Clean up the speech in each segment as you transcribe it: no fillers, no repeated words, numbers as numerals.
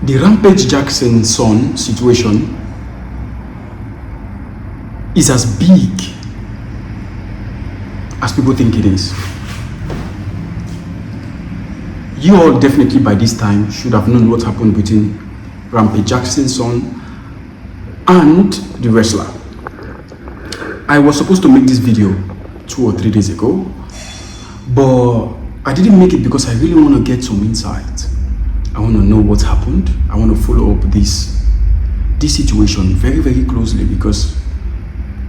the Rampage Jackson son situation is as big as people think it is. You all definitely by this time should have known what happened between Rampage Jackson's son and the wrestler. I was supposed to make this video 2 or 3 days ago, but I didn't make it because I really want to get some insight. I want to know what happened. I want to follow up this situation very, very closely, because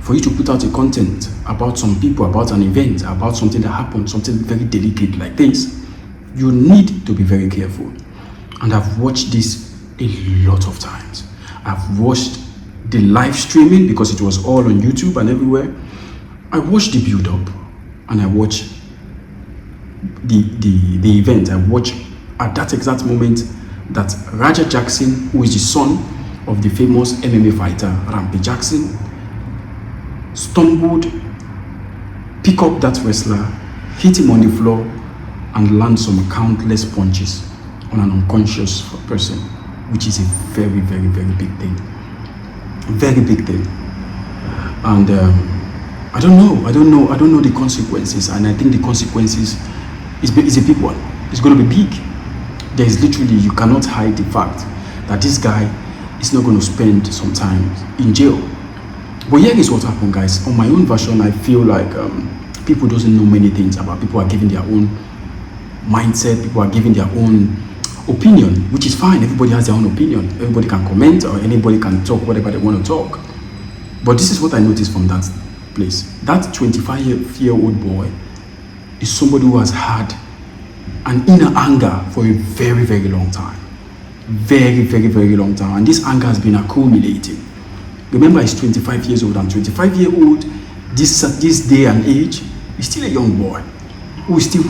for you to put out a content about some people, about an event, about something that happened, something very delicate like this, you need to be very careful. And I've watched this a lot of times. I've watched the live streaming because it was all on YouTube and everywhere. I watched the build up and I watched the event. I watched at that exact moment that Raja Jackson, who is the son of the famous MMA fighter Rampage Jackson, stumbled, pick up that wrestler, hit him on the floor, and land some countless punches on an unconscious person, which is a very, very, very big thing. Very big thing. And I don't know the consequences, and I think the consequences is a big one. It's going to be big. There is literally, you cannot hide the fact that this guy is not going to spend some time in jail. But here is what happened, guys. On my own version, I feel like people doesn't know many things about. People are giving their own mindset. People are giving their own opinion, which is fine. Everybody has their own opinion. Everybody can comment or anybody can talk whatever they want to talk. But this is what I noticed from that place. That 25-year-old boy is somebody who has had an inner anger for a very, very long time. Very, very, very long time. And this anger has been accumulating. Remember, he's 25 years old, and 25-year-old, this day and age, is still a young boy who is still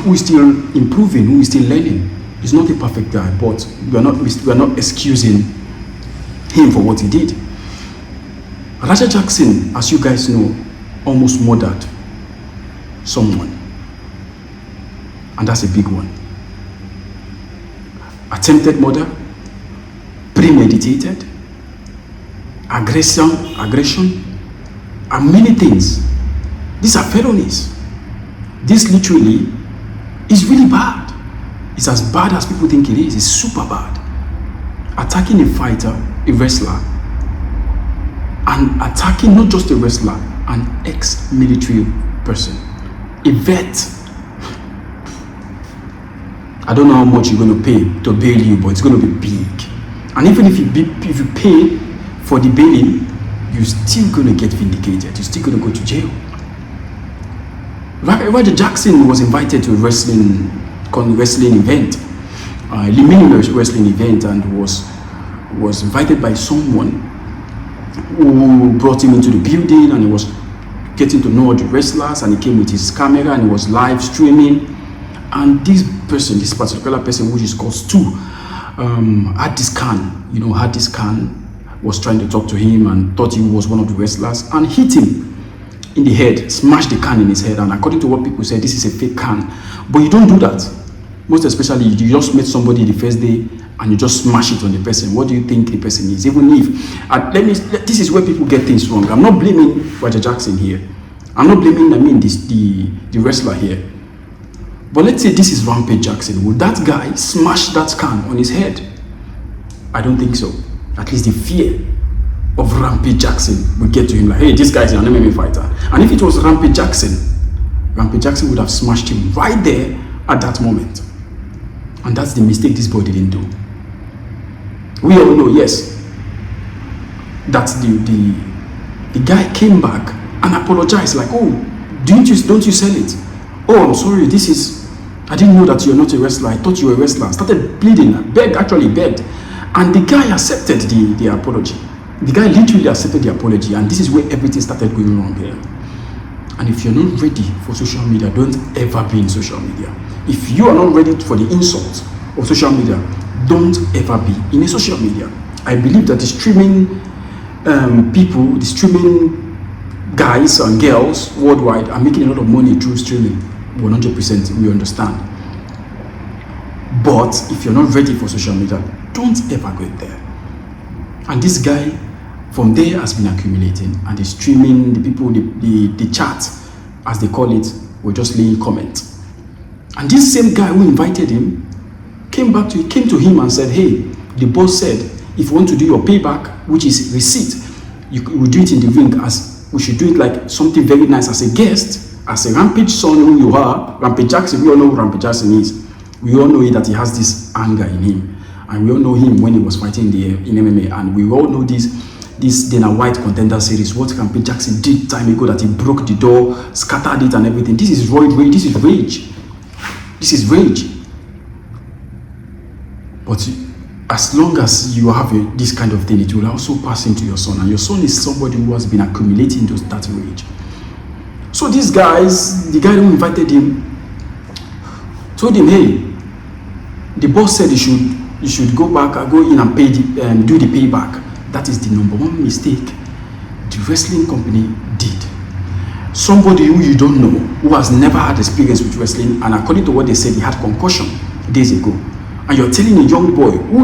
improving, who is still learning. He's not a perfect guy, but we are not excusing him for what he did. Raja Jackson, as you guys know, almost murdered someone, and that's a big one. Attempted murder, premeditated, aggression, and many things. These are felonies. This literally is really bad. It's as bad as people think it is. It's super bad. Attacking a fighter, a wrestler, and attacking not just a wrestler, an ex-military person, a vet. I don't know how much you're going to pay to bail you, but it's going to be big. And even if you pay for the bailing, you're still going to get vindicated. You're still going to go to jail. Raja Jackson was invited to a wrestling event, a mini wrestling event, and was invited by someone who brought him into the building, and he was getting to know the wrestlers, and he came with his camera and he was live streaming. And this particular person, which is called Stu, had this can, was trying to talk to him and thought he was one of the wrestlers, and hit him in the head, smashed the can in his head. And according to what people said, this is a fake can. But you don't do that. Most especially, you just met somebody the first day and you just smash it on the person. What do you think the person is? Even if, this is where people get things wrong. I'm not blaming Raja Jackson here. I'm not blaming, the wrestler here. But let's say this is Rampage Jackson. Would that guy smash that can on his head? I don't think so. At least the fear of Rampage Jackson would get to him like, hey, this guy's an MMA fighter. And if it was Rampage Jackson would have smashed him right there at that moment. And that's the mistake this boy didn't do. We all know, yes, that the guy came back and apologized like, oh, don't you sell it? Oh, I'm sorry, I didn't know that you're not a wrestler. I thought you were a wrestler. Started pleading, begged. And the guy accepted the apology. The guy literally accepted the apology, and this is where everything started going wrong here. And if you're not ready for social media, don't ever be in social media. If you are not ready for the insults of social media, don't ever be in a social media. I believe that the streaming people, the streaming guys and girls worldwide are making a lot of money through streaming. 100%, we understand. But if you're not ready for social media, don't ever go there. And this guy from there has been accumulating, and the streaming, the people, the chat, as they call it, were just laying comments. And this same guy who invited him came to him and said, hey, the boss said, if you want to do your payback, which is receipt, we do it in the ring, as we should do it like something very nice as a guest, as a Rampage son who you are, Rampage Jackson. We all know who Rampage Jackson is. We all know that he has this anger in him, and we all know him when he was fighting in MMA, and we all know this Dana White Contender Series, what Rampage Jackson did time ago, that he broke the door, scattered it and everything. This is rage. This is rage. This is rage. But as long as you have this kind of thing, it will also pass into your son, and your son is somebody who has been accumulating that rage. So these guys, the guy who invited him, told him, hey, the boss said you should go back, go in and pay do the payback. That is the number one mistake the wrestling company did. Somebody who you don't know, who has never had experience with wrestling, and according to what they said, he had concussion days ago, and you're telling a young boy who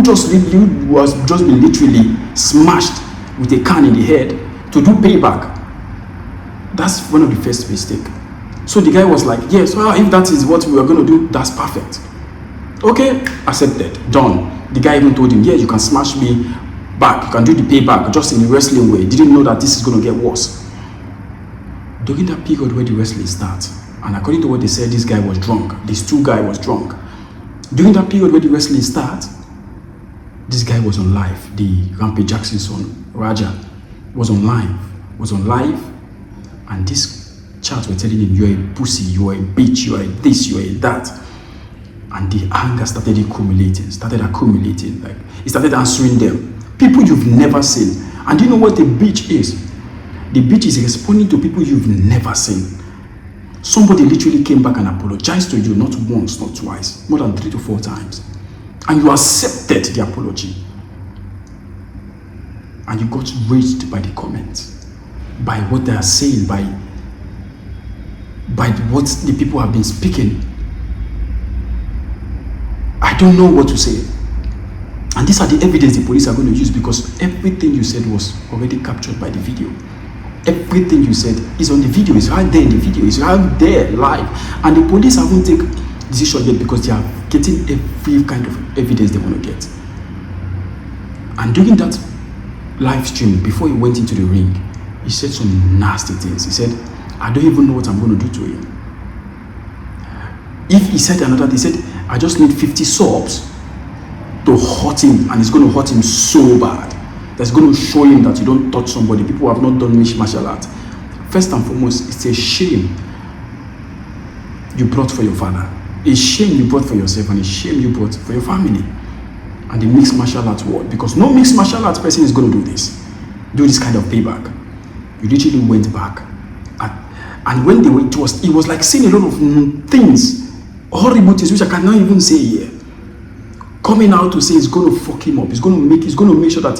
was just been literally smashed with a can in the head to do payback. That's one of the first mistake. So the guy was like, yes, well, if that is what we are going to do, that's perfect. Okay, accepted, done. The guy even told him, yeah, you can smash me back, you can do the payback, just in a wrestling way. Didn't know that this is going to get worse. During that period where the wrestling starts, and according to what they said, this guy was drunk. This Stu guy was drunk. During that period where the wrestling starts, this guy was on live. The Rampage Jackson's son, Raja, was on live, and this chat were telling him, you're a pussy, you're a bitch, you're a this, you're a that. And the anger started accumulating, like he started answering them. People you've never seen. And you know what a bitch is? The bitch is responding to people you've never seen. Somebody literally came back and apologized to you, not once, not twice, more than 3 to 4 times. And you accepted the apology. And you got raised by the comments, by what they are saying, by what the people have been speaking. I don't know what to say. And these are the evidence the police are going to use, because everything you said was already captured by the video. Everything you said is on the video. It's right there in the video. It's right there live. And the police haven't taken decision yet, because they are getting every kind of evidence they want to get. And during that live stream, before he went into the ring, he said some nasty things. He said, I don't even know what I'm going to do to him. If he said another, he said, I just need 50 subs to hurt him, and it's going to hurt him so bad. That's going to show him that you don't touch somebody. People who have not done martial art. First and foremost, it's a shame you brought for your father, a shame you brought for yourself, and a shame you brought for your family. And the mixed martial arts world, because no mixed martial arts person is going to do this kind of payback. You literally went back, and when they were, it was like seeing a lot of things, horrible things which I cannot even say here, coming out to say it's going to fuck him up. It's going to make sure that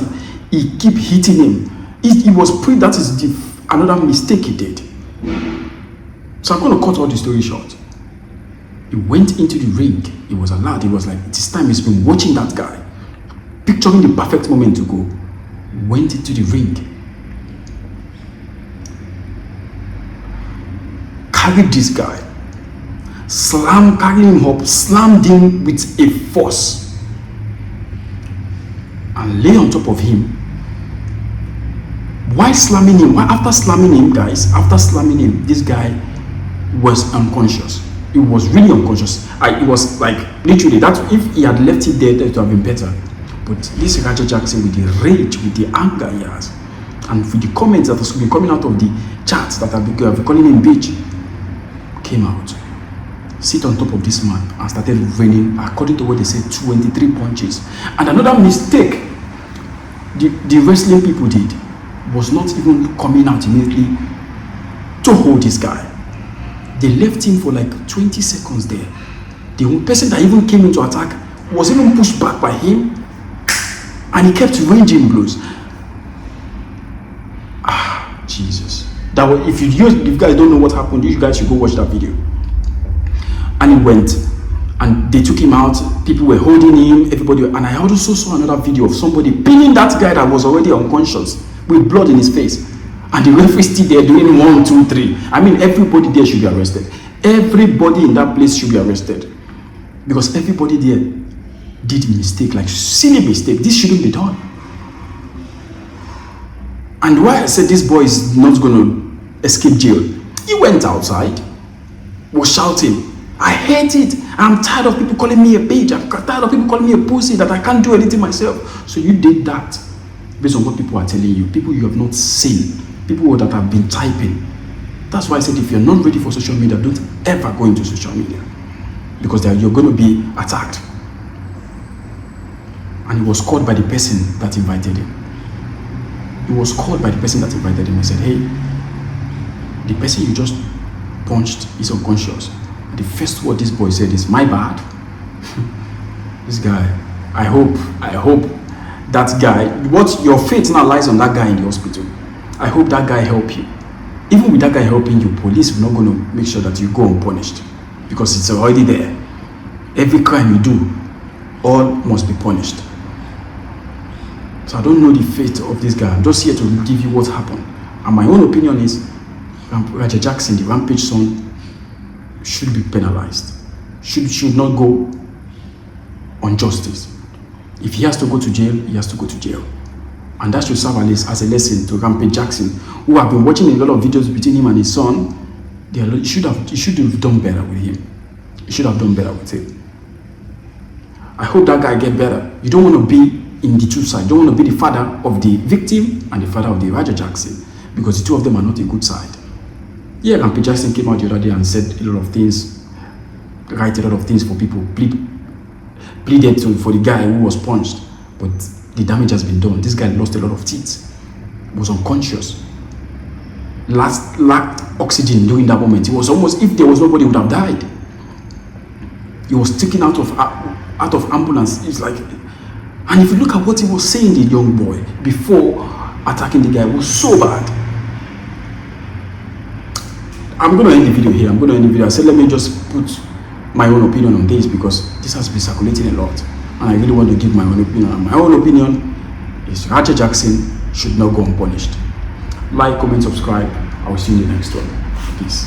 he keep hitting him. He was that is another mistake he did. So I'm going to cut all the story short. He went into the ring. He was allowed. He was like, this time he's been watching that guy, picturing the perfect moment to go. Went into the ring, carried this guy, carried him up, slammed him with a force, and lay on top of him. While slamming him, after slamming him, this guy was unconscious. He was really unconscious. It was like literally that. If he had left it there, that would have been better. But this Raja Jackson, with the rage, with the anger he has, and with the comments that has been coming out of the chats that have been calling him bitch, came out, sit on top of this man, and started raining, according to what they said, 23 punches. And another mistake the wrestling people did was not even coming out immediately to hold this guy. They left him for like 20 seconds there. The person that even came into attack was even pushed back by him, and he kept ranging blows. Jesus. If you guys don't know what happened, you guys should go watch that video. And he went, And they took him out. People were holding him. Everybody. And I also saw another video of somebody pinning that guy that was already unconscious with blood in his face. And the referee still there doing 1, 2, 3. I mean, everybody there should be arrested. Everybody in that place should be arrested. Because everybody there did a mistake, like silly mistake. This shouldn't be done. And why I said this boy is not going to escape jail. He went outside, was shouting, I hate it. I'm tired of people calling me a bitch. I'm tired of people calling me a pussy, that I can't do anything myself. So you did that based on what people are telling you. People you have not seen. People that have been typing. That's why I said if you're not ready for social media, don't ever go into social media. Because you're going to be attacked. And he was called by the person that invited him. He was called by the person that invited him and said, hey, the person you just punched is unconscious. The first word this boy said is, my bad. This guy, I hope that guy, what your fate now lies on that guy in the hospital. I hope that guy help you. Even with that guy helping you, police are not going to make sure that you go unpunished. Because it's already there. Every crime you do, all must be punished. So I don't know the fate of this guy. I'm just here to give you what happened. And my own opinion is, Raja Jackson, the Rampage son, should be penalized. Should not go on justice. If he has to go to jail, he has to go to jail. And that should serve as a lesson to Rampage Jackson, who have been watching a lot of videos between him and his son. He should have done better with him. He should have done better with him. I hope that guy get better. You don't want to be in the two sides. You don't want to be the father of the victim and the father of the Raja Jackson, because the two of them are not a good side. Yeah, Rampage Jackson came out the other day and said a lot of things, write a lot of things for people, pleaded for the guy who was punched, but the damage has been done. This guy lost a lot of teeth, was unconscious, lacked oxygen during that moment. It was almost, if there was nobody, he would have died. He was taken out of ambulance. It's like, and if you look at what he was saying, the young boy, before attacking the guy, was so bad. I'm going to end the video here. I said, let me just put my own opinion on this, because this has been circulating a lot. And I really want to give my own opinion. And my own opinion is Raja Jackson should not go unpunished. Like, comment, subscribe. I will see you in the next one. Peace.